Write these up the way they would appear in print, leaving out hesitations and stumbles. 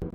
Well,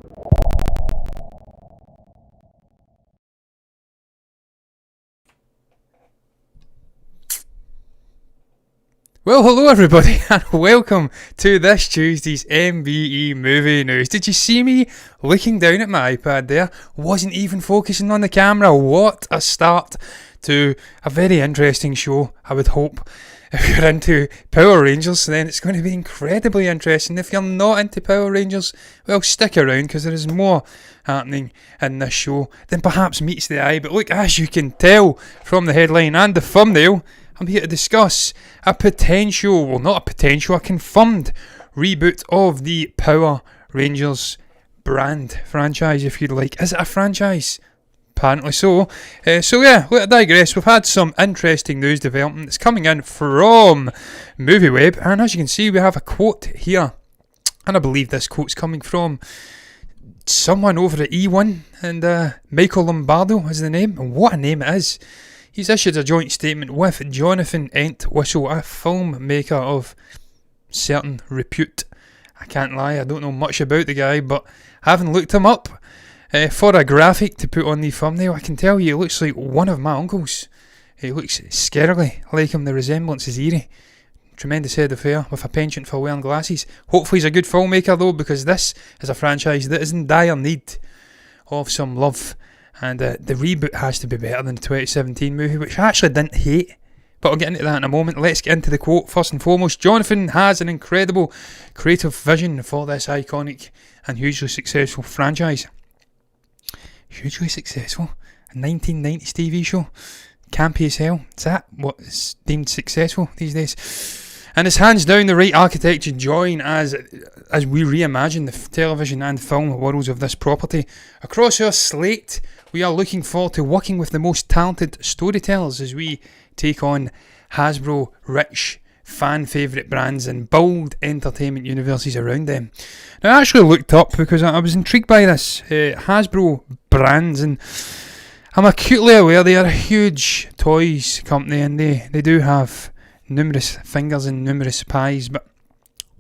hello everybody, and welcome to this Tuesday's MBE movie news. Did you see me looking down at my iPad there? Wasn't even focusing on the camera. What a start to a very interesting show, I would hope. If you're into Power Rangers, then it's going to be incredibly interesting. If you're not into Power Rangers, well, stick around, because there is more happening in this show than perhaps meets the eye. But look, as you can tell from the headline and the thumbnail, I'm here to discuss a potential, well, not a potential, a confirmed reboot of the Power Rangers brand franchise, if you'd like. Is it a franchise? Apparently so. So yeah, let I digress. We've had some interesting news developments coming in from MovieWeb, and as you can see, we have a quote here, and I believe this quote's coming from someone over at E1, and Michael Lombardo is the name, and what a name it is. He's issued a joint statement with Jonathan Entwistle, a filmmaker of certain repute. I can't lie, I don't know much about the guy, but having looked him up for a graphic to put on the thumbnail, I can tell you he looks like one of my uncles. He looks scarily like him, the resemblance is eerie. Tremendous head of hair with a penchant for wearing glasses. Hopefully he's a good filmmaker though, because this is a franchise that is in dire need of some love. And the reboot has to be better than the 2017 movie, which I actually didn't hate. But I'll get into that in a moment. Let's get into the quote. First and foremost, Jonathan has an incredible creative vision for this iconic and hugely successful franchise. Hugely successful? A 1990s TV show? Campy as hell? Is that what is deemed successful these days? And it's hands down the right architect to join as we reimagine the television and film worlds of this property. Across our slate, we are looking forward to working with the most talented storytellers as we take on Hasbro-rich fan favourite brands and build entertainment universes around them. Now, I actually looked up because I was intrigued by this Hasbro brands, and I'm acutely aware they are a huge toys company, and they do have numerous fingers and numerous pies, but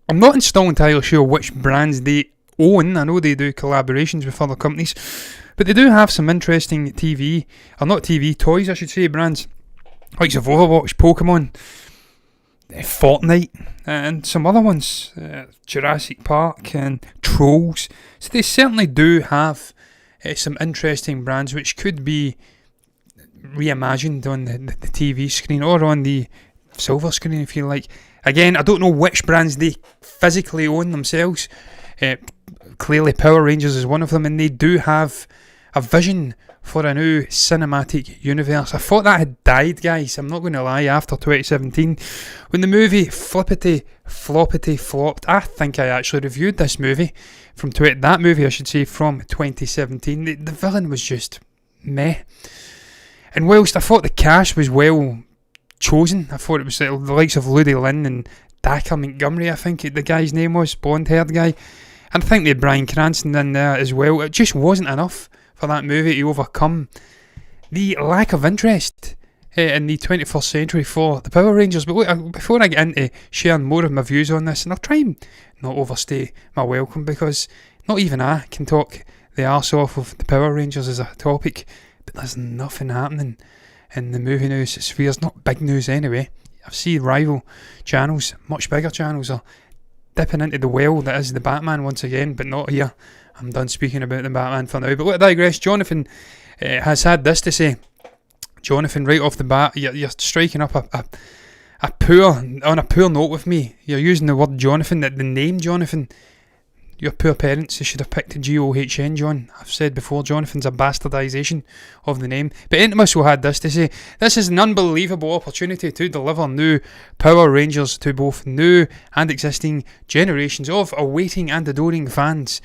I'm not still entirely sure which brands they own. I know they do collaborations with other companies, but they do have some interesting toys, I should say, brands like of Overwatch, Pokemon, Fortnite, and some other ones, Jurassic Park and Trolls. So they certainly do have some interesting brands which could be reimagined on the TV screen or on the silver screen, if you like. Again, I don't know which brands they physically own themselves. Clearly Power Rangers is one of them, and they do have a vision for a new cinematic universe. I thought that had died, guys, I'm not going to lie, after 2017 when the movie flippity floppity flopped. I think I actually reviewed this movie from 2017. The villain was just meh, and whilst I thought the cast was well chosen, I thought it was the likes of Ludi Lin and Dacre Montgomery, I think the guy's name was, blonde-haired guy, and I think they had Bryan Cranston in there as well. It just wasn't enough for that movie to overcome the lack of interest in the 21st century for the Power Rangers. But look, before I get into sharing more of my views on this, and I'll try and not overstay my welcome, because not even I can talk the arse off of the Power Rangers as a topic, but there's nothing happening in the movie news spheres, not big news anyway. I've seen rival channels, much bigger channels, are dipping into the well that is the Batman once again, but not here. I'm done speaking about the Batman for now. But let I digress. Jonathan has had this to say. Jonathan, right off the bat, you're striking up on a poor note with me. You're using the word Jonathan, the name Jonathan. Your poor parents, they should have picked John, John. I've said before, Jonathan's a bastardisation of the name. But Entwistle had this to say: this is an unbelievable opportunity to deliver new Power Rangers to both new and existing generations of awaiting and adoring fans.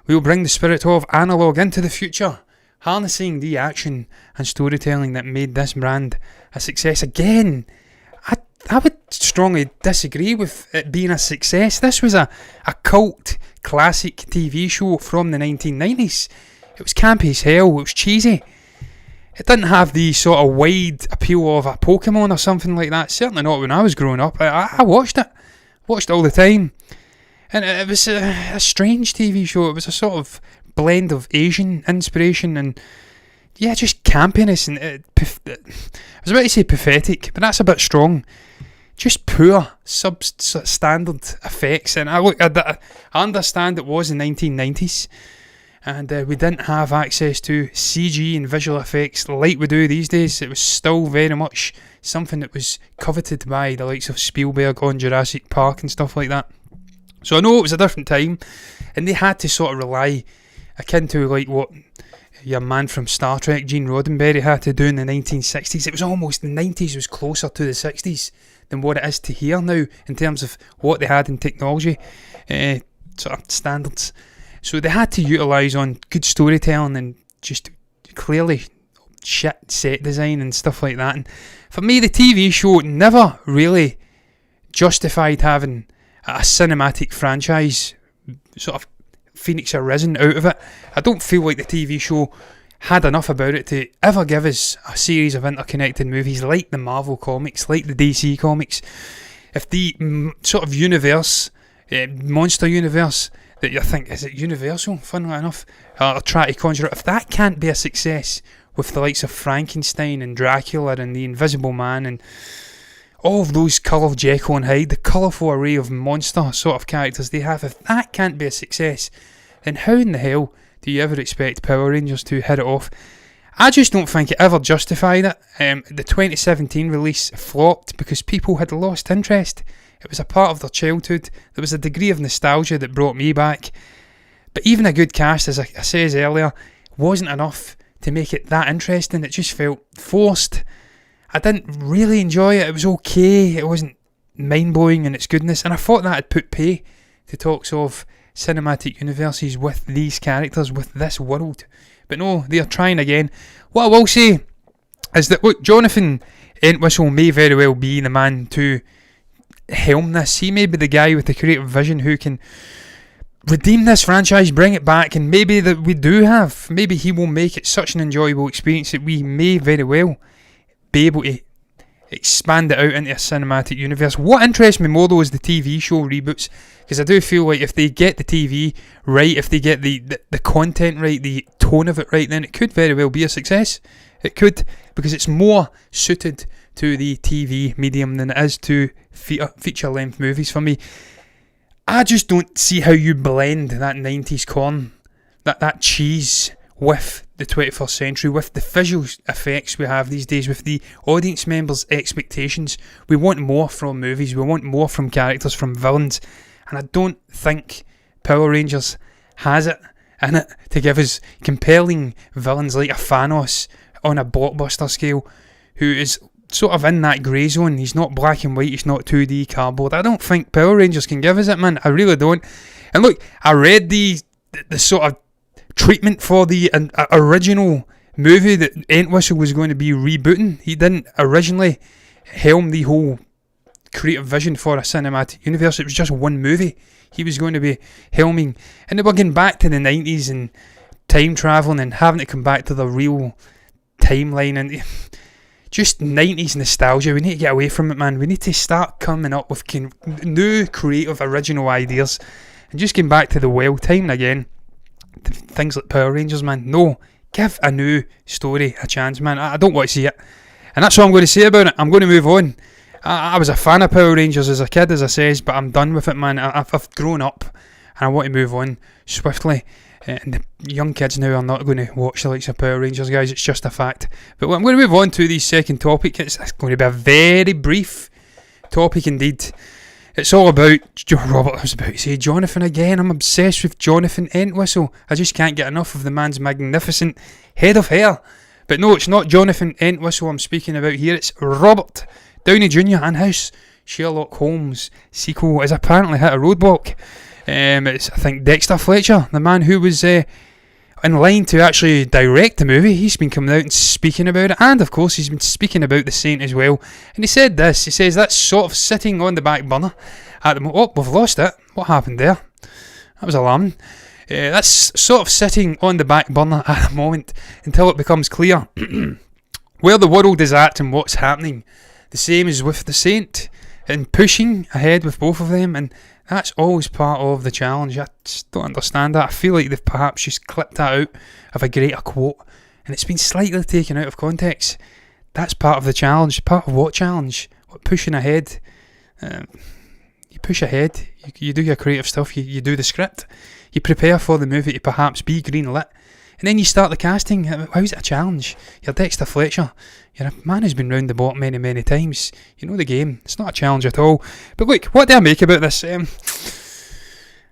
We will bring the spirit of analogue into the future, harnessing the action and storytelling that made this brand a success. Again, I would strongly disagree with it being a success. This was a cult classic TV show from the 1990s. It was campy as hell, it was cheesy. It didn't have the sort of wide appeal of a Pokemon or something like that. Certainly not when I was growing up. I watched it all the time. And it was a strange TV show. It was a sort of blend of Asian inspiration and, yeah, just campiness. And I was about to say pathetic, but that's a bit strong. Just poor, substandard effects. And I understand it was the 1990s, and we didn't have access to CG and visual effects like we do these days. It was still very much something that was coveted by the likes of Spielberg on Jurassic Park and stuff like that. So I know it was a different time, and they had to sort of rely, akin to like what your man from Star Trek, Gene Roddenberry, had to do in the 1960s. It was almost, the 90s was closer to the 60s than what it is to here now in terms of what they had in technology, sort of standards. So they had to utilise on good storytelling and just clearly shit set design and stuff like that. And for me, the TV show never really justified having a cinematic franchise sort of phoenix arisen out of it. I don't feel like the TV show had enough about it to ever give us a series of interconnected movies like the Marvel comics, like the DC comics. If the sort of universe, monster universe that you think, is it Universal, funnily enough, or try to conjure it, if that can't be a success with the likes of Frankenstein and Dracula and the Invisible Man and all of those colour Jekyll and Hyde, the colourful array of monster sort of characters they have, if that can't be a success, then how in the hell do you ever expect Power Rangers to hit it off? I just don't think it ever justified it. The 2017 release flopped because people had lost interest. It was a part of their childhood. There was a degree of nostalgia that brought me back. But even a good cast, as I said earlier, wasn't enough to make it that interesting. It just felt forced. I didn't really enjoy it. It was okay. It wasn't mind-blowing in its goodness. And I thought that had put pay to talks of cinematic universes with these characters, with this world. But no, they're trying again. What I will say is that, look, Jonathan Entwistle may very well be the man to helm this. He may be the guy with the creative vision who can redeem this franchise, bring it back, and maybe that we do have. Maybe he will make it such an enjoyable experience that we may very well be able to expand it out into a cinematic universe. What interests me more though is the TV show reboots, because I do feel like if they get the TV right, if they get the content right, the tone of it right, then it could very well be a success. It could, because it's more suited to the TV medium than it is to feature length movies for me. I just don't see how you blend that 90s corn, that cheese, with the 21st century, with the visual effects we have these days, with the audience members' expectations. We want more from movies, we want more from characters, from villains, and I don't think Power Rangers has it in it to give us compelling villains like a Thanos on a blockbuster scale, who is sort of in that grey zone. He's not black and white, he's not 2D cardboard. I don't think Power Rangers can give us it, man. I really don't. And look, I read the sort of treatment for the original movie that Entwistle was going to be rebooting. He didn't originally helm the whole creative vision for a cinematic universe. It was just one movie he was going to be helming, and they were getting back to the 90s and time travelling and having to come back to the real timeline and just 90s nostalgia. We need to get away from it, man. We need to start coming up with new creative original ideas and just getting back to the well time again. Things like Power Rangers, man. No, give a new story a chance, man. I don't want to see it, and that's what I'm going to say about it. I'm going to move on. I was a fan of Power Rangers as a kid, as I says, but I'm done with it, man. I've grown up and I want to move on swiftly. And the young kids now are not going to watch the likes of Power Rangers, guys. It's just a fact. But I'm going to move on to the second topic. It's going to be a very brief topic indeed. It's all about Robert. I was about to say Jonathan again. I'm obsessed with Jonathan Entwistle. I just can't get enough of the man's magnificent head of hair. But no, it's not Jonathan Entwistle I'm speaking about here. It's Robert Downey Jr. and his Sherlock Holmes sequel has apparently hit a roadblock. It's, I think, Dexter Fletcher, the man who was in line to actually direct the movie. He's been coming out and speaking about it, and of course he's been speaking about The Saint as well. And he said this, he says that's sort of sitting on the back burner at the moment. Oh, we've lost it. What happened there? That was alarming. That's sort of sitting on the back burner at the moment until it becomes clear where the world is at and what's happening. The same as with The Saint, and pushing ahead with both of them, and That's always part of the challenge. I just don't understand that. I feel like they've perhaps just clipped that out of a greater quote, and it's been slightly taken out of context. That's part of the challenge. Part of what challenge? What, pushing ahead? You push ahead. You do your creative stuff. You do the script. You prepare for the movie to perhaps be greenlit. And then you start the casting. How's it a challenge? You're Dexter Fletcher. You're a man who's been round the block many, many times. You know the game. It's not a challenge at all. But look, what do I make about this?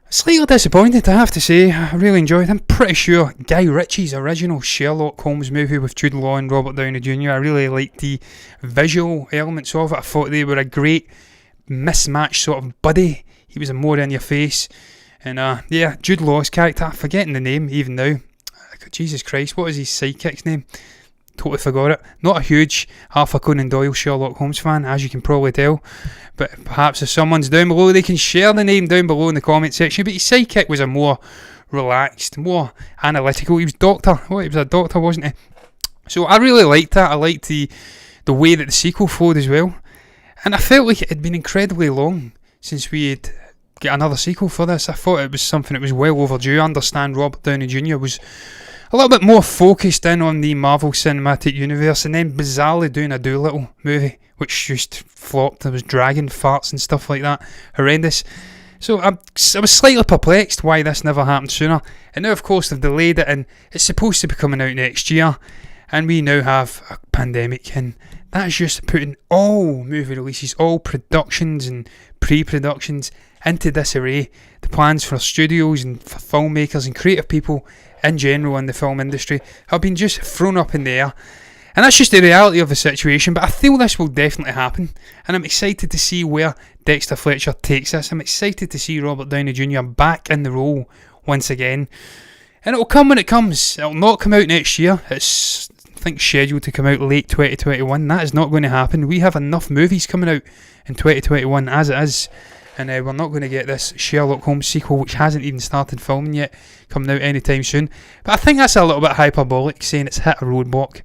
Slightly disappointed, I have to say. I really enjoyed it. I'm pretty sure Guy Ritchie's original Sherlock Holmes movie with Jude Law and Robert Downey Jr., I really liked the visual elements of it. I thought they were a great mismatched sort of buddy. He was a more in your face. And yeah, Jude Law's character, I'm forgetting the name even now. Jesus Christ, what is his sidekick's name? Totally forgot it. Not a huge Arthur Conan Doyle Sherlock Holmes fan, as you can probably tell. But perhaps if someone's down below, they can share the name down below in the comment section. But his sidekick was a more relaxed, more analytical. He was he was a doctor, wasn't he? So I really liked that. I liked the way that the sequel flowed as well. And I felt like it had been incredibly long since we had got another sequel for this. I thought it was something that was well overdue. I understand Robert Downey Jr. was a little bit more focused in on the Marvel Cinematic Universe, and then bizarrely doing a Doolittle movie, which just flopped. There was dragon farts and stuff like that. Horrendous. So I was slightly perplexed why this never happened sooner. And now, of course, they've delayed it, and it's supposed to be coming out next year. And we now have a pandemic, and that's just putting all movie releases, all productions and pre-productions into disarray. The plans for studios and for filmmakers and creative people in general in the film industry have been just thrown up in the air. And that's just the reality of the situation, but I feel this will definitely happen. And I'm excited to see where Dexter Fletcher takes this. I'm excited to see Robert Downey Jr. back in the role once again. And it'll come when it comes. It'll not come out next year. It's, I think, scheduled to come out late 2021. That is not going to happen. We have enough movies coming out in 2021 as it is. And we're not going to get this Sherlock Holmes sequel, which hasn't even started filming yet, coming out anytime soon. But I think that's a little bit hyperbolic, saying it's hit a roadblock.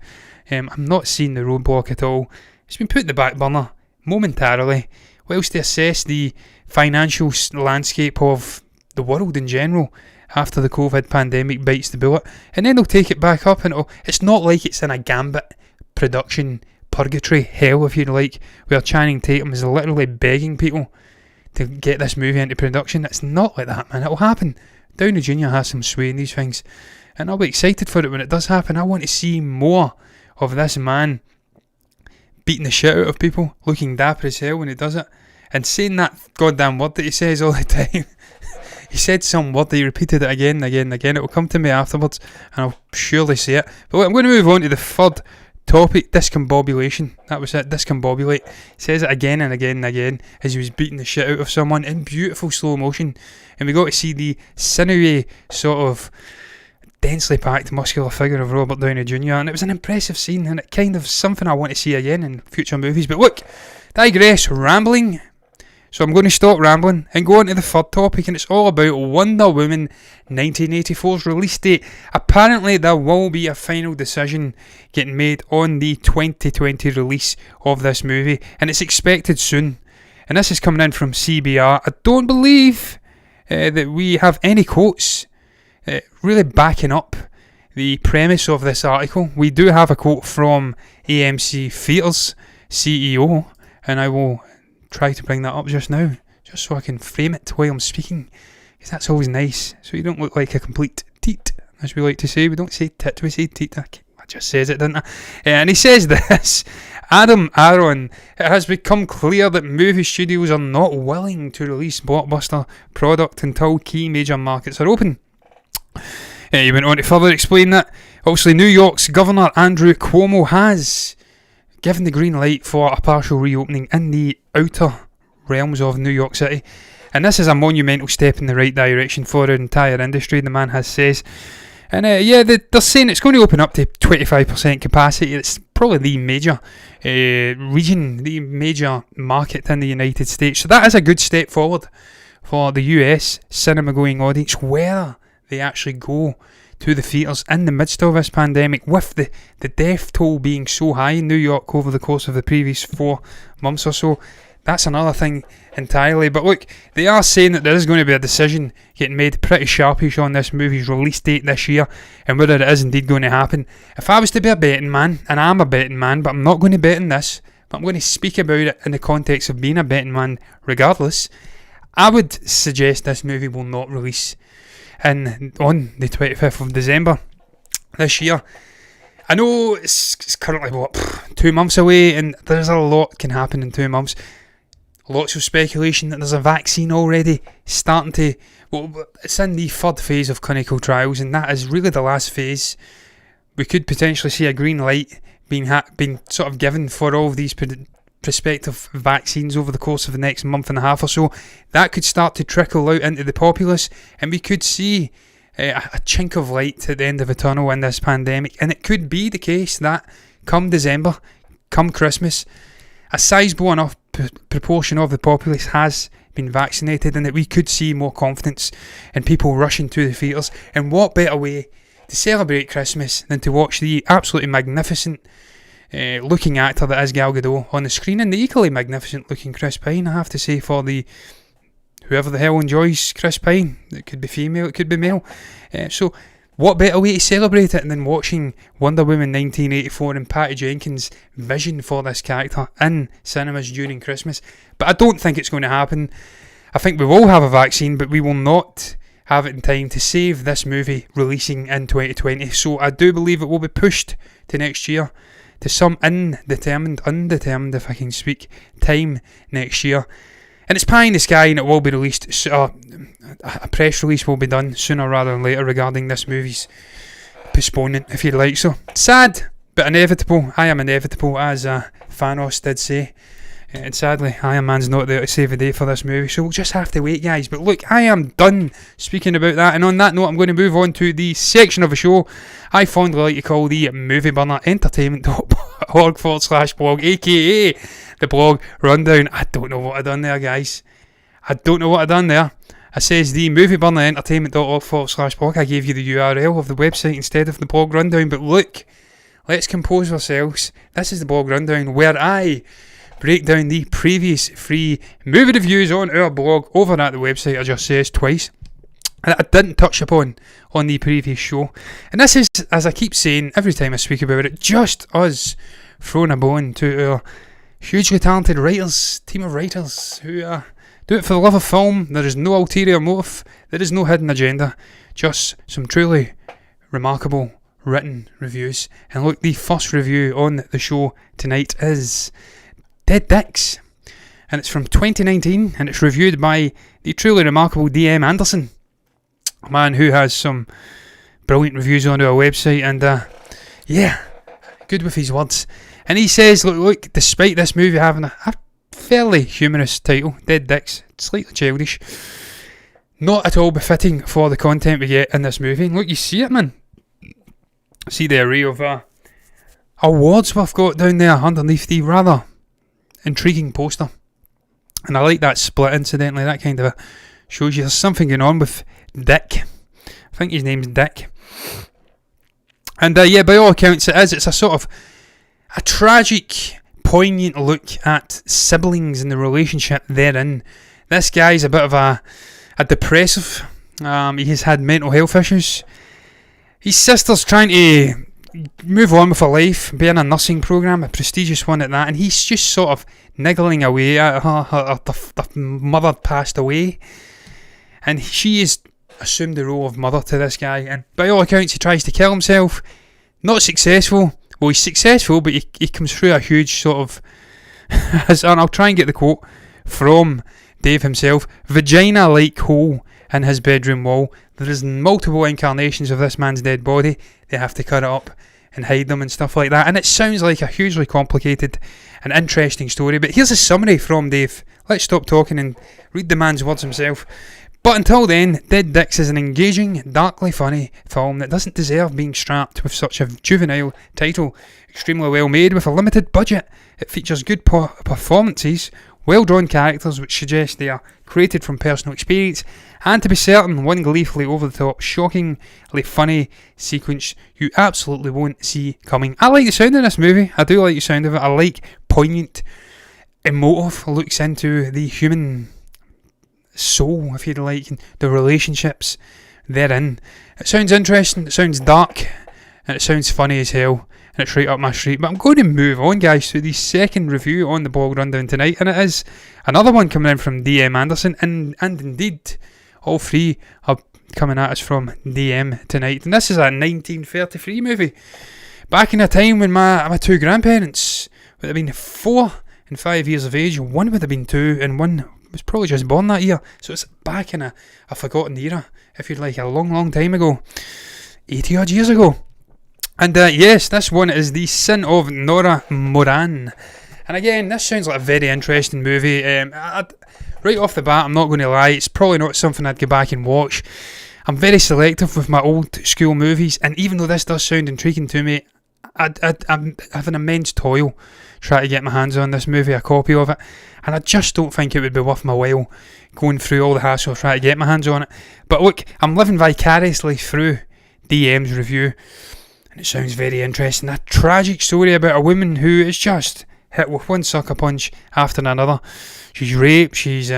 I'm not seeing the roadblock at all. It's been put in the back burner momentarily, whilst they assess the financial landscape of the world in general after the COVID pandemic bites the bullet. And then they'll take it back up, and it's not like it's in a gambit production purgatory hell, if you like, where Channing Tatum is literally begging people to get this movie into production. It's not like that, man. It'll happen. Downey Jr. has some sway in these things, and I'll be excited for it when it does happen. I want to see more of this man beating the shit out of people, looking dapper as hell when he does it, and saying that goddamn word that he says all the time. He said some word, he repeated it again and again and again. It will come to me afterwards, and I'll surely say it. But look, I'm going to move on to the third topic, discombobulation. That was it, discombobulate. He says it again and again and again as he was beating the shit out of someone in beautiful slow motion. And we got to see the sinewy, sort of densely packed muscular figure of Robert Downey Jr. And it was an impressive scene, and it kind of something I want to see again in future movies. But look, digress, rambling. So I'm going to stop rambling and go on to the third topic, and it's all about Wonder Woman 1984's release date. Apparently there will be a final decision getting made on the 2020 release of this movie, and it's expected soon. And this is coming in from CBR. I don't believe that we have any quotes really backing up the premise of this article. We do have a quote from AMC Theatres CEO, and I will try to bring that up just now, just so I can frame it while I'm speaking, because that's always nice, so you don't look like a complete teat, as we like to say. We don't say tit, we say teat. I just says it, didn't I? And he says this: Adam Aaron, it has become clear that movie studios are not willing to release blockbuster product until key major markets are open. He went on to further explain that obviously New York's Governor Andrew Cuomo has given the green light for a partial reopening in the outer realms of New York City, and this is a monumental step in the right direction for our entire industry, the man has says. And they're saying it's going to open up to 25% capacity. It's probably the major region, the major market in the United States, so that is a good step forward for the US cinema going audience, where they actually go to the theatres in the midst of this pandemic, with the death toll being so high in New York over the course of the previous 4 months or so. that's another thing entirely. But look, they are saying that there is going to be a decision getting made pretty sharpish on this movie's release date this year, and whether it is indeed going to happen. If I was to be a betting man, and I'm a betting man, but I'm not going to bet on this, but I'm going to speak about it in the context of being a betting man regardless, I would suggest this movie will not release on the 25th of December this year. I know it's currently, 2 months away, and there's a lot can happen in 2 months. Lots of speculation that there's a vaccine already starting to... Well, it's in the third phase of clinical trials, and that is really the last phase. We could potentially see a green light being sort of given for all of these prospective vaccines over the course of the next month and a half or so. That could start to trickle out into the populace, and we could see a chink of light at the end of the tunnel in this pandemic. And it could be the case that come December, come Christmas, a sizable enough proportion of the populace has been vaccinated, and that we could see more confidence in people rushing to the theatres. And what better way to celebrate Christmas than to watch the absolutely magnificent looking actor that is Gal Gadot on the screen, and the equally magnificent looking Chris Pine, I have to say, for the whoever the hell enjoys Chris Pine. It could be female, it could be male. So what better way to celebrate it than watching Wonder Woman 1984 and Patty Jenkins' vision for this character in cinemas during Christmas. But I don't think it's going to happen. I think we will have a vaccine, but we will not have it in time to save this movie releasing in 2020. So I do believe it will be pushed to next year, to some undetermined if I can speak, time next year. And it's pie in the sky, and it will be released. A press release will be done sooner rather than later regarding this movie's postponement, if you like. So sad, but inevitable. I am inevitable, as Thanos did say. And sadly, Iron Man's not there to save the day for this movie, so we'll just have to wait, guys. But look, I am done speaking about that, and on that note, I'm going to move on to the section of the show I fondly like to call the Movie Burner Entertainment.org/blog, aka the blog rundown. I don't know what I've done there, guys. I don't know what I've done there. It says the Movie Burner Entertainment.org/blog. I gave you the URL of the website instead of the blog rundown, but look, let's compose ourselves. This is the blog rundown, where I break down the previous 3 movie reviews on our blog over at the website, I just says twice, that I didn't touch upon on the previous show. And this is, as I keep saying every time I speak about it, just us throwing a bone to our hugely talented writers, team of writers who do it for the love of film. There is no ulterior motive, there is no hidden agenda, just some truly remarkable written reviews. And look, the first review on the show tonight is Dead Dicks, and it's from 2019, and it's reviewed by the truly remarkable D.M. Anderson, a man who has some brilliant reviews on our website, and good with his words. And he says, look, despite this movie having a fairly humorous title, Dead Dicks, slightly childish, not at all befitting for the content we get in this movie. And look, you see it, man. See the array of awards we've got down there underneath the rather intriguing poster, and I like that split, incidentally. That kind of shows you there's something going on with Dick. I think his name's Dick. And by all accounts it is. It's a sort of a tragic, poignant look at siblings and the relationship therein. This guy's a bit of a depressive. He has had mental health issues. His sister's trying to move on with her life, be in a nursing programme, a prestigious one at that, and he's just sort of niggling away at her. Her mother passed away, and she has assumed the role of mother to this guy, and by all accounts he tries to kill himself. Not successful. Well, he's successful, but he comes through a huge sort of and I'll try and get the quote from Dave himself, vagina-like hole in his bedroom wall. There is multiple incarnations of this man's dead body. They have to cut it up and hide them and stuff like that, and it sounds like a hugely complicated and interesting story, but here's a summary from Dave. Let's stop talking and read the man's words himself. But until then, Dead Dicks is an engaging, darkly funny film that doesn't deserve being strapped with such a juvenile title. Extremely well made with a limited budget. It features good performances, well-drawn characters which suggest they are created from personal experience, and to be certain, one gleefully over-the-top, shockingly funny sequence you absolutely won't see coming. I like the sound of this movie. I do like the sound of it. I like poignant, emotive, looks into the human soul, if you'd like, and the relationships therein. It sounds interesting, it sounds dark, and it sounds funny as hell, and it's right up my street. But I'm going to move on, guys, to the second review on the blog rundown tonight, and it is another one coming in from DM Anderson, and indeed, all three are coming at us from DM tonight. And this is a 1933 movie, back in a time when my two grandparents would have been 4 and 5 years of age. One would have been 2, and one was probably just born that year. So it's back in a forgotten era, if you'd like, a long time ago, 80 odd years ago. And yes, this one is The Sin of Nora Moran. And again, this sounds like a very interesting movie. Right off the bat, I'm not going to lie, it's probably not something I'd go back and watch. I'm very selective with my old school movies, and even though this does sound intriguing to me, I have an immense toil trying to get my hands on this movie, a copy of it, and I just don't think it would be worth my while going through all the hassle of trying to get my hands on it. But look, I'm living vicariously through DM's review, and it sounds very interesting. A tragic story about a woman who is just hit with one sucker punch after another. She's raped, she's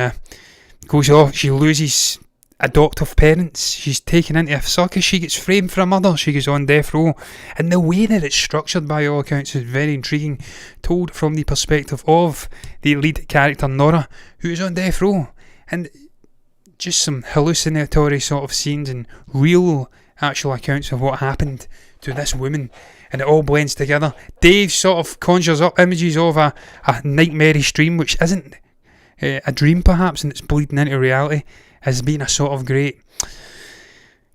goes off, she loses adoptive parents, she's taken into a circus, she gets framed for a murder, she goes on death row, and the way that it's structured by all accounts is very intriguing, told from the perspective of the lead character Nora, who is on death row, and just some hallucinatory sort of scenes and real actual accounts of what happened to this woman, and it all blends together. Dave sort of conjures up images of a nightmarish dream, which isn't a dream perhaps, and it's bleeding into reality, has been a sort of great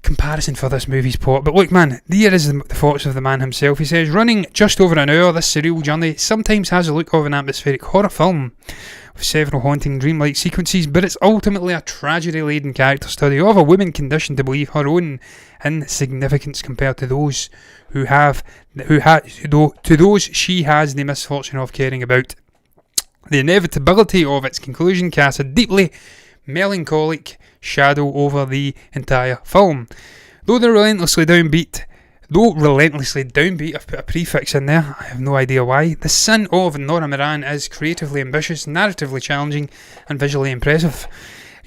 comparison for this movie's plot. But look, man, here is the thoughts of the man himself. He says, running just over an hour, this surreal journey sometimes has a look of an atmospheric horror film with several haunting dreamlike sequences, but it's ultimately a tragedy-laden character study of a woman conditioned to believe her own insignificance compared to those to those she has the misfortune of caring about. The inevitability of its conclusion casts a deeply melancholic shadow over the entire film. Though relentlessly downbeat, I've put a prefix in there, I have no idea why. The Sin of Nora Moran is creatively ambitious, narratively challenging, and visually impressive.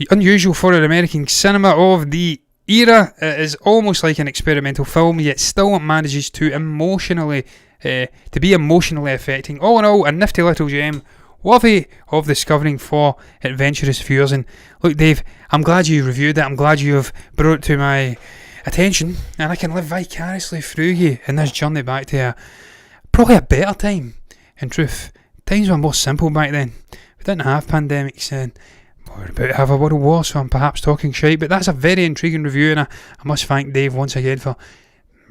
Unusual for an American cinema of the era, it is almost like an experimental film, yet still manages to be emotionally affecting. All in all, a nifty little gem, worthy of discovering for adventurous viewers. And look, Dave, I'm glad you reviewed it. I'm glad you have brought it to my attention, and I can live vicariously through you in this journey back to probably a better time. In truth, times were more simple back then. We didn't have pandemics, and we were about to have a world war, so I'm perhaps talking shite. But that's a very intriguing review, and I must thank Dave once again for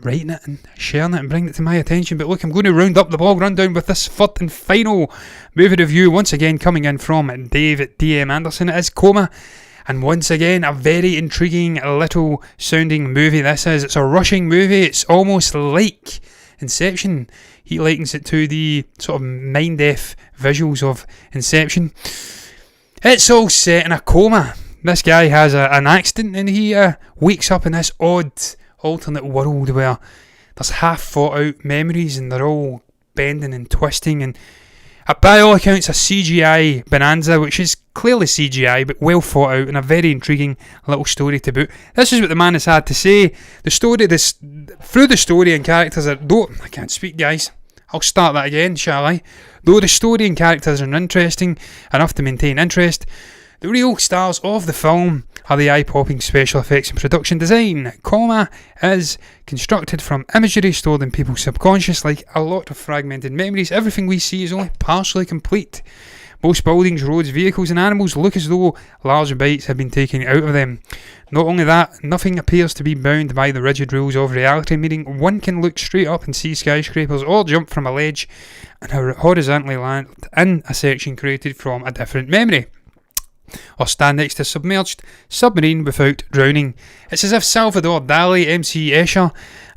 writing it and sharing it and bringing it to my attention. But look, I'm going to round up the blog rundown with this third and final movie review, once again coming in from Dave at DM Anderson. It is COMA, and once again a very intriguing little sounding movie this is. It's a rushing movie, it's almost like Inception. He likens it to the sort of mind-deaf visuals of Inception. It's all set in a coma. This guy has an accident, and he wakes up in this odd alternate world where there's half thought out memories and they're all bending and twisting, and by all accounts a CGI bonanza, which is clearly CGI but well thought out, and a very intriguing little story to boot. This is what the man has had to say. Through the story and characters I can't speak, guys, I'll start that again, shall I? Though the story and characters are interesting enough to maintain interest, the real stars of the film are the eye-popping special effects and production design. COMA is constructed from imagery stored in people's subconscious. Like a lot of fragmented memories, everything we see is only partially complete. Most buildings, roads, vehicles and animals look as though large bites have been taken out of them. Not only that, nothing appears to be bound by the rigid rules of reality, meaning one can look straight up and see skyscrapers or jump from a ledge and horizontally land in a section created from a different memory, or stand next to a submerged submarine without drowning. It's as if Salvador Dali, MC Escher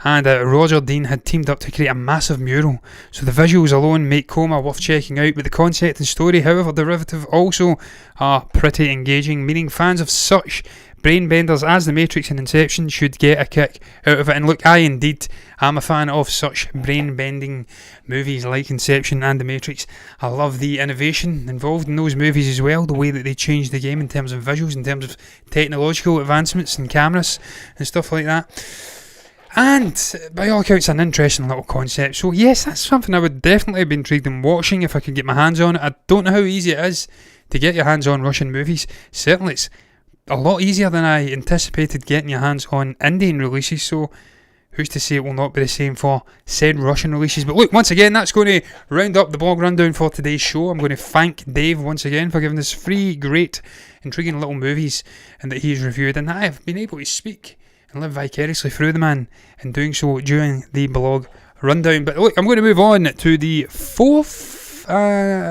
and Roger Dean had teamed up to create a massive mural. So the visuals alone make COMA worth checking out, but the concept and story, however derivative, also are pretty engaging, meaning fans of such brain benders as The Matrix and Inception should get a kick out of it. And look, I indeed am a fan of such brain bending movies like Inception and The Matrix. I love the innovation involved in those movies as well, the way that they changed the game in terms of visuals, in terms of technological advancements and cameras and stuff like that. And by all accounts, an interesting little concept. So yes, that's something I would definitely be intrigued in watching if I could get my hands on it. I don't know how easy it is to get your hands on Russian movies. Certainly it's a lot easier than I anticipated getting your hands on Indian releases, so who's to say it will not be the same for said Russian releases. But look, once again, that's going to round up the blog rundown for today's show. I'm going to thank Dave once again for giving us 3 great, intriguing little movies and that he's reviewed, and I have been able to speak and live vicariously through the man and doing so during the blog rundown. But look, I'm going to move on to the 4th,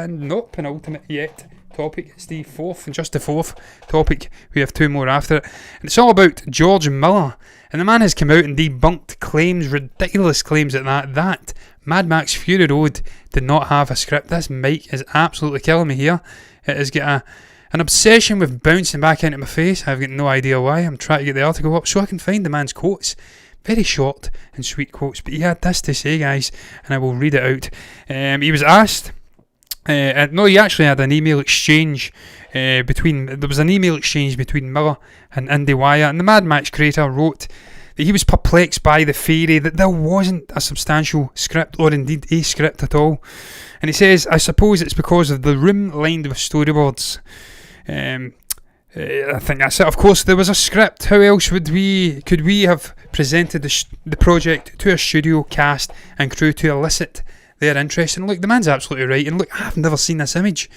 not penultimate yet, topic. It's the 4th, and just the 4th topic. We have 2 more after it, and it's all about George Miller. And the man has come out and debunked claims, ridiculous claims at that Mad Max Fury Road did not have a script. This mic is absolutely killing me here. It has got an obsession with bouncing back into my face. I've got no idea why. I'm trying to get the article up so I can find the man's quotes. Very short and sweet quotes, but he had this to say, guys, and I will read it out. He was asked... he actually had an email exchange between Miller and Andy Wire, and the Mad Max creator wrote that he was perplexed by the theory that there wasn't a substantial script, or indeed a script at all. And he says, I suppose it's because of the room lined with storyboards. I think that's it. Of course, there was a script. How else could we have presented the project to a studio cast and crew to elicit their interest? And look, the man's absolutely right. And look, I've never seen this image.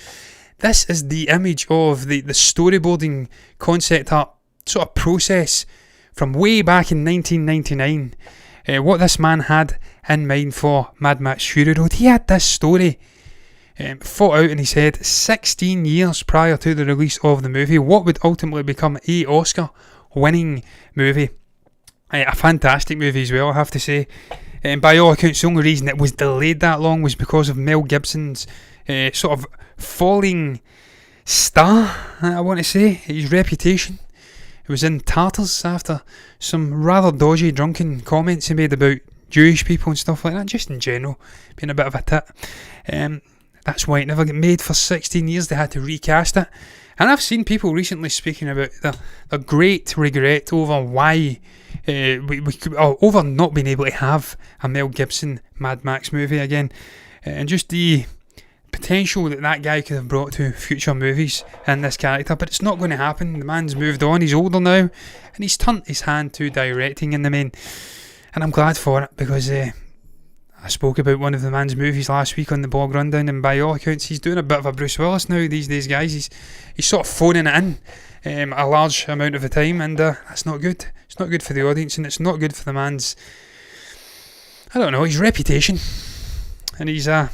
This is the image of the storyboarding concept art sort of process from way back in 1999. What this man had in mind for Mad Max Fury Road. He had this story thought out in his head 16 years prior to the release of the movie, what would ultimately become a Oscar-winning movie. A fantastic movie as well, I have to say. And by all accounts, the only reason it was delayed that long was because of Mel Gibson's sort of falling star, I want to say, his reputation. It was in tatters after some rather dodgy drunken comments he made about Jewish people and stuff like that, just in general, being a bit of a tit. That's why it never got made for 16 years. They had to recast it. And I've seen people recently speaking about the great regret over why over not being able to have a Mel Gibson Mad Max movie again, and just the potential that guy could have brought to future movies in this character. But it's not going to happen. The man's moved on. He's older now, and he's turned his hand to directing in the main. And I'm glad for it, because I spoke about one of the man's movies last week on the blog rundown, and by all accounts he's doing a bit of a Bruce Willis now these days, guys. He's sort of phoning it in a large amount of the time, and that's not good. It's not good for the audience, and it's not good for the man's, I don't know, his reputation. And he's how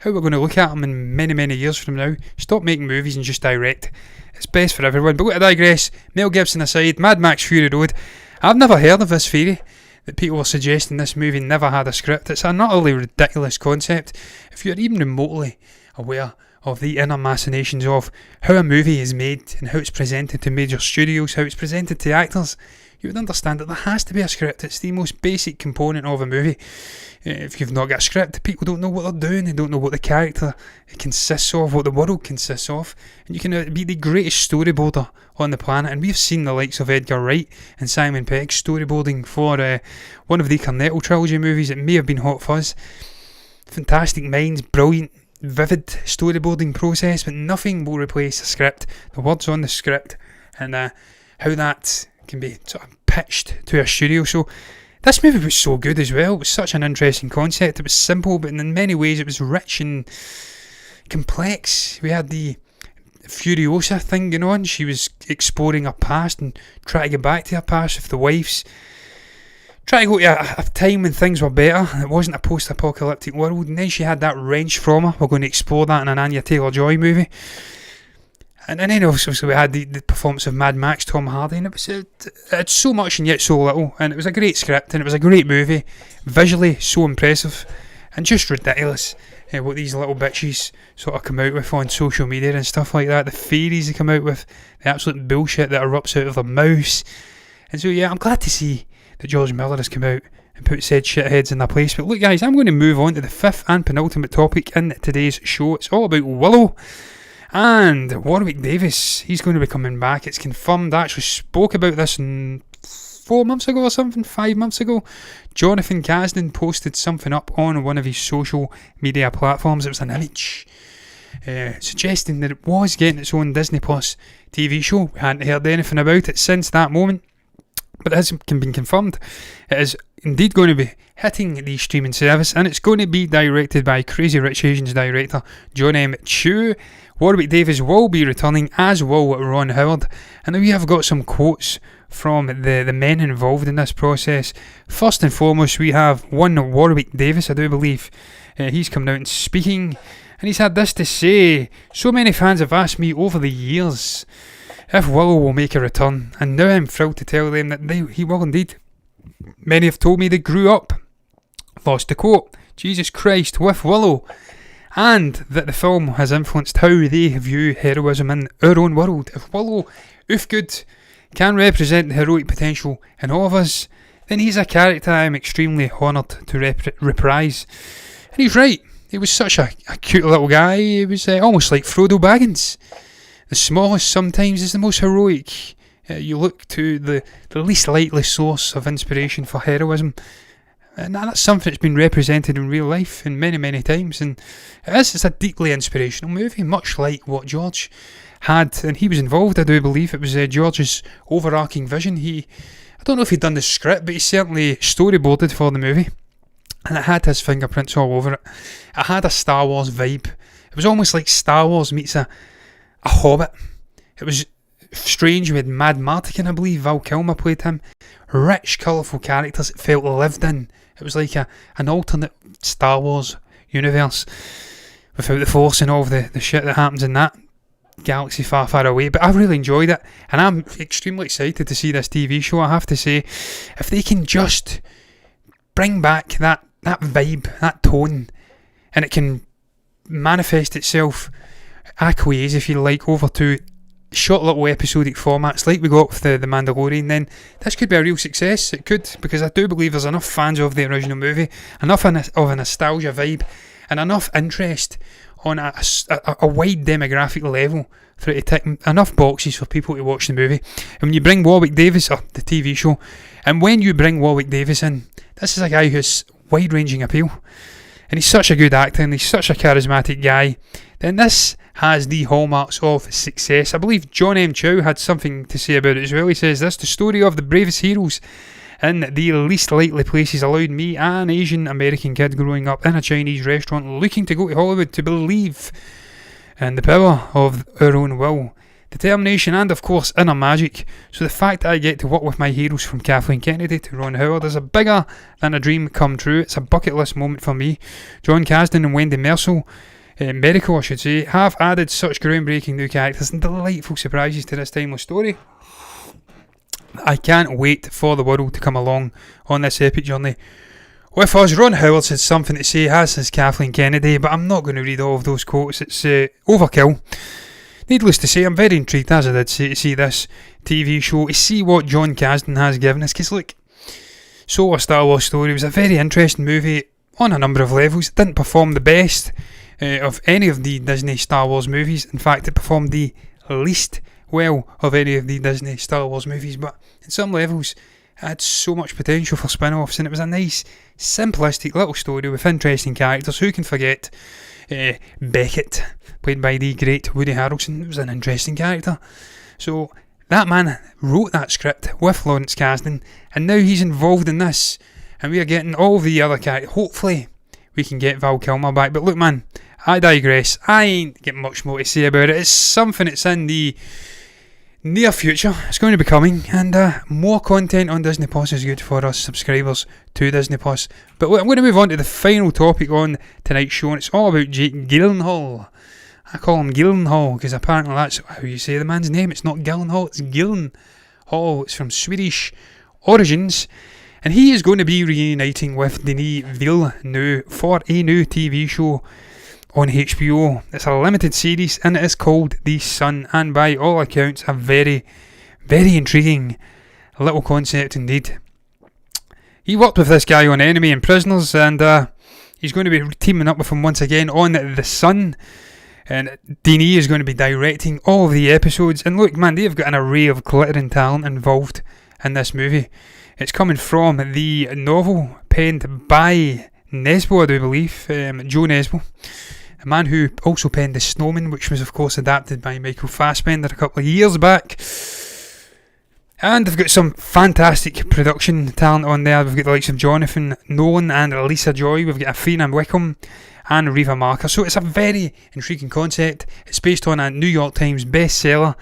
we're going to look at him in many, many years from now. Stop making movies and just direct. It's best for everyone. But I digress. Mel Gibson aside, Mad Max Fury Road. I've never heard of this theory that people were suggesting this movie never had a script. It's an utterly ridiculous concept. If you're even remotely aware of the inner machinations of how a movie is made and how it's presented to major studios, how it's presented to actors, you would understand that there has to be a script. It's the most basic component of a movie. If you've not got a script, people don't know what they're doing. They don't know what the character consists of, what the world consists of. And you can be the greatest storyboarder on the planet. And we've seen the likes of Edgar Wright and Simon Pegg storyboarding for one of the Cornetto trilogy movies. It may have been Hot Fuzz. Fantastic minds, brilliant, vivid storyboarding process, but nothing will replace a script. The words on the script and how that can be sort of pitched to a studio. So this movie was so good as well. It was such an interesting concept. It was simple, but in many ways it was rich and complex. We had the Furiosa thing going on. She was exploring her past and trying to get back to her past with the wives. Trying to go to a time when things were better. It wasn't a post-apocalyptic world. And then she had that wrench from her. We're going to explore that in an Anya Taylor-Joy movie. And then also we had the performance of Mad Max, Tom Hardy, and it had so much and yet so little, and it was a great script, and it was a great movie, visually so impressive, and just ridiculous what these little bitches sort of come out with on social media and stuff like that. The theories they come out with, the absolute bullshit that erupts out of their mouths. And so yeah, I'm glad to see that George Miller has come out and put said shitheads in their place. But look guys, I'm going to move on to the fifth and penultimate topic in today's show. It's all about Willow and Warwick Davis. He's going to be coming back. It's confirmed. I actually spoke about this 4 months ago or something, 5 months ago. Jonathan Kasdan posted something up on one of his social media platforms. It was an image suggesting that it was getting its own Disney Plus TV show. We hadn't heard anything about it since that moment, but it has been confirmed. It is indeed going to be hitting the streaming service, and it's going to be directed by Crazy Rich Asians director John M. Chu. Warwick Davis will be returning, as will Ron Howard, and we have got some quotes from the men involved in this process. First and foremost, we have one Warwick Davis, I do believe. He's coming out and speaking, and he's had this to say: "So many fans have asked me over the years if Willow will make a return, and now I'm thrilled to tell them that he will indeed. Many have told me they grew up, lost the quote, Jesus Christ, with Willow, and that the film has influenced how they view heroism in our own world. If Willow, if good, can represent the heroic potential in all of us, then he's a character I am extremely honoured to reprise." And he's right. He was such a cute little guy. He was almost like Frodo Baggins. The smallest sometimes is the most heroic. You look to the least likely source of inspiration for heroism, and that's something that's been represented in real life in many, many times. And it's a deeply inspirational movie, much like what George had, and he was involved. I do believe it was George's overarching vision. I don't know if he'd done the script, but he certainly storyboarded for the movie, and it had his fingerprints all over it. It had a Star Wars vibe. It was almost like Star Wars meets a Hobbit. It was strange. We had Mad Martigan, I believe. Val Kilmer played him. Rich, colourful characters. It felt lived in. It was like an alternate Star Wars universe without the Force and all of the shit that happens in that galaxy far, far away. But I really enjoyed it, and I'm extremely excited to see this TV show. I have to say, if they can just bring back that vibe, that tone, and it can manifest itself, acquiesce if you like, over to short little episodic formats like we got with the Mandalorian, then this could be a real success. It could, because I do believe there's enough fans of the original movie, enough of a nostalgia vibe, and enough interest on a wide demographic level for it to tick enough boxes for people to watch the movie. And when you bring Warwick Davis, or the TV show, and when you bring Warwick Davis in, this is a guy who's wide-ranging appeal, and he's such a good actor, and he's such a charismatic guy, then this has the hallmarks of success. I believe John M. Chow had something to say about it as well. He says this: "The story of the bravest heroes in the least likely places allowed me, an Asian American kid growing up in a Chinese restaurant looking to go to Hollywood, to believe in the power of our own will, determination, and of course inner magic. So the fact that I get to work with my heroes, from Kathleen Kennedy to Ron Howard, is a bigger than a dream come true. It's a bucket list moment for me. John Kasdan and Wendy Mericle, I should say, have added such groundbreaking new characters and delightful surprises to this timeless story. I can't wait for the world to come along on this epic journey with us." Ron Howard had something to say, as has Kathleen Kennedy, but I'm not going to read all of those quotes. It's overkill. Needless to say, I'm very intrigued, as I did say, to see this TV show, to see what John Kasdan has given us, because look, So A Star Wars Story was a very interesting movie on a number of levels. It didn't perform the best of any of the Disney Star Wars movies. In fact, it performed the least well of any of the Disney Star Wars movies, but in some levels it had so much potential for spin-offs, and it was a nice, simplistic little story with interesting characters. Who can forget Beckett, played by the great Woody Harrelson? It was an interesting character. So that man wrote that script with Lawrence Kasdan, and now he's involved in this, and we are getting all of the other characters. Hopefully we can get Val Kilmer back, but look man, I digress. I ain't got much more to say about it. It's something that's in the near future. It's going to be coming, and more content on Disney Plus is good for us subscribers to Disney Plus. But look, I'm going to move on to the final topic on tonight's show, and it's all about Jake Gyllenhaal. I call him Gyllenhaal because apparently that's how you say the man's name. It's not Gyllenhaal, it's Gyllenhaal. It's from Swedish origins, And he is going to be reuniting with Denis Villeneuve for a new TV show on HBO. It's a limited series and it is called The Sun, and by all accounts a very, very intriguing little concept indeed. He worked with this guy on Enemy and Prisoners, and he's going to be teaming up with him once again on The Sun. And Denis is going to be directing all of the episodes. And look, man, they've got an array of glittering talent involved in this movie. It's coming from the novel penned by Nesbo, I do believe, Joe Nesbo, a man who also penned The Snowman, which was of course adapted by Michael Fassbender a couple of years back. And they've got some fantastic production talent on there. We've got the likes of Jonathan Nolan and Lisa Joy. We've got Athena Wickham and Reva Marker. So it's a very intriguing concept. It's based on a New York Times bestseller,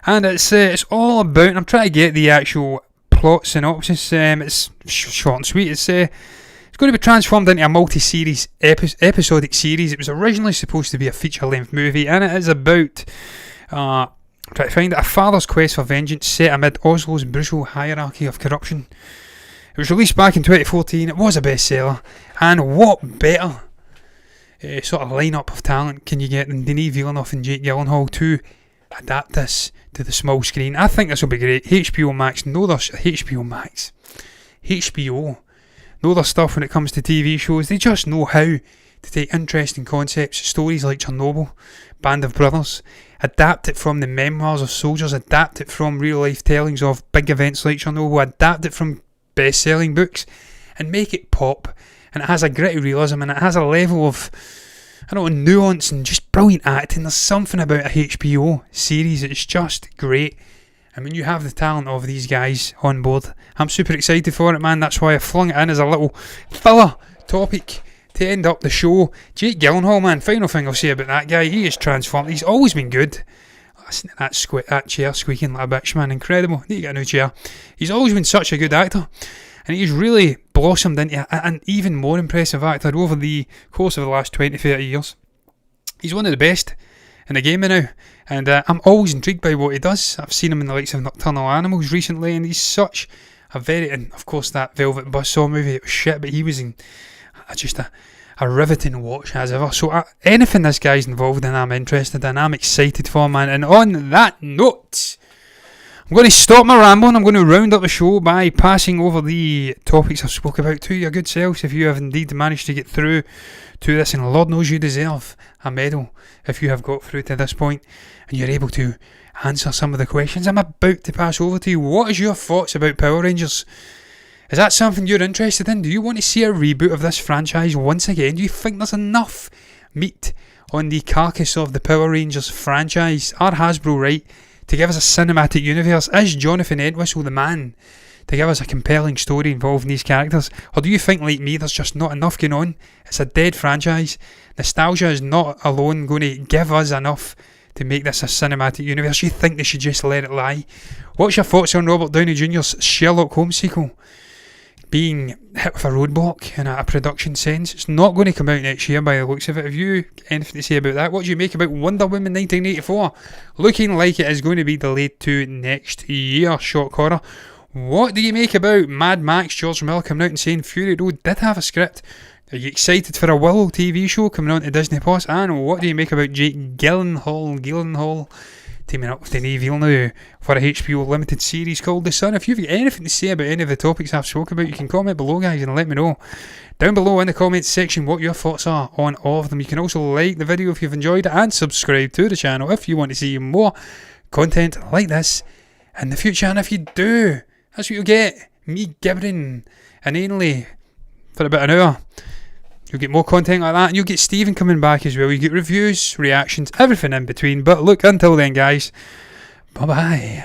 and it's all about, and I'm trying to get the actual plot synopsis. It's short and sweet. It's going to be transformed into a multi-series episodic series. It was originally supposed to be a feature-length movie, and it is about try to find a father's quest for vengeance set amid Oslo's brutal hierarchy of corruption. It was released back in 2014. It was a bestseller, and what better sort of lineup of talent can you get than Denis Villeneuve and Jake Gyllenhaal to adapt this to the small screen? I think this will be great. HBO know their stuff when it comes to TV shows. They just know how to take interesting concepts, stories like Chernobyl, Band of Brothers, adapt it from the memoirs of soldiers, adapt it from real life tellings of big events like Chernobyl, adapt it from best-selling books, and make it pop. And it has a gritty realism, and it has a level of, I don't know, nuance and just brilliant acting. There's something about a HBO series that's just great. I mean, you have the talent of these guys on board. I'm super excited for it, man. That's why I flung it in as a little filler topic to end up the show. Jake Gyllenhaal, man, final thing I'll say about that guy, he is transformed. He's always been good. Listen to that chair squeaking like a bitch, man. Incredible. Need to get a new chair. He's always been such a good actor, and he's really blossomed into an even more impressive actor over the course of the last 20-30 years. He's one of the best in the game now, and I'm always intrigued by what he does. I've seen him in the likes of Nocturnal Animals recently, and he's such a very, and of course that Velvet Buzzsaw movie, it was shit, but he was in just a riveting watch as ever. So anything this guy's involved in, I'm interested in, I'm excited for, man. And on that note, I'm going to stop my rambling. I'm going to round up the show by passing over the topics I've spoke about to your good selves. If you have indeed managed to get through to this, and Lord knows you deserve a medal if you have got through to this point and you're able to answer some of the questions I'm about to pass over to you. What is your thoughts about Power Rangers? Is that something you're interested in? Do you want to see a reboot of this franchise once again? Do you think there's enough meat on the carcass of the Power Rangers franchise? Are Hasbro right to give us a cinematic universe? Is Jonathan Entwistle the man to give us a compelling story involving these characters? Or do you think, like me, there's just not enough going on? It's a dead franchise. Nostalgia is not alone going to give us enough to make this a cinematic universe. You think they should just let it lie? What's your thoughts on Robert Downey Jr.'s Sherlock Holmes sequel being hit with a roadblock in a production sense? It's not going to come out next year by the looks of it. Have you anything to say about that? What do you make about Wonder Woman 1984 looking like it is going to be delayed to next year? Shock horror. What do you make about Mad Max, George Miller coming out and saying Fury Road did have a script? Are you excited for a Willow TV show coming on to Disney Plus? And what do you make about Jake Gyllenhaal teaming up with Denis Villeneuve for a HBO limited series called The Sun? If you've got anything to say about any of the topics I've spoken about, you can comment below, guys, and let me know down below in the comments section what your thoughts are on all of them. You can also like the video if you've enjoyed it, and subscribe to the channel if you want to see more content like this in the future. And if you do, that's what you'll get, me gibbering inanely for about an hour. You'll get more content like that, and you'll get Stephen coming back as well. You get reviews, reactions, everything in between. But look, until then, guys, bye-bye.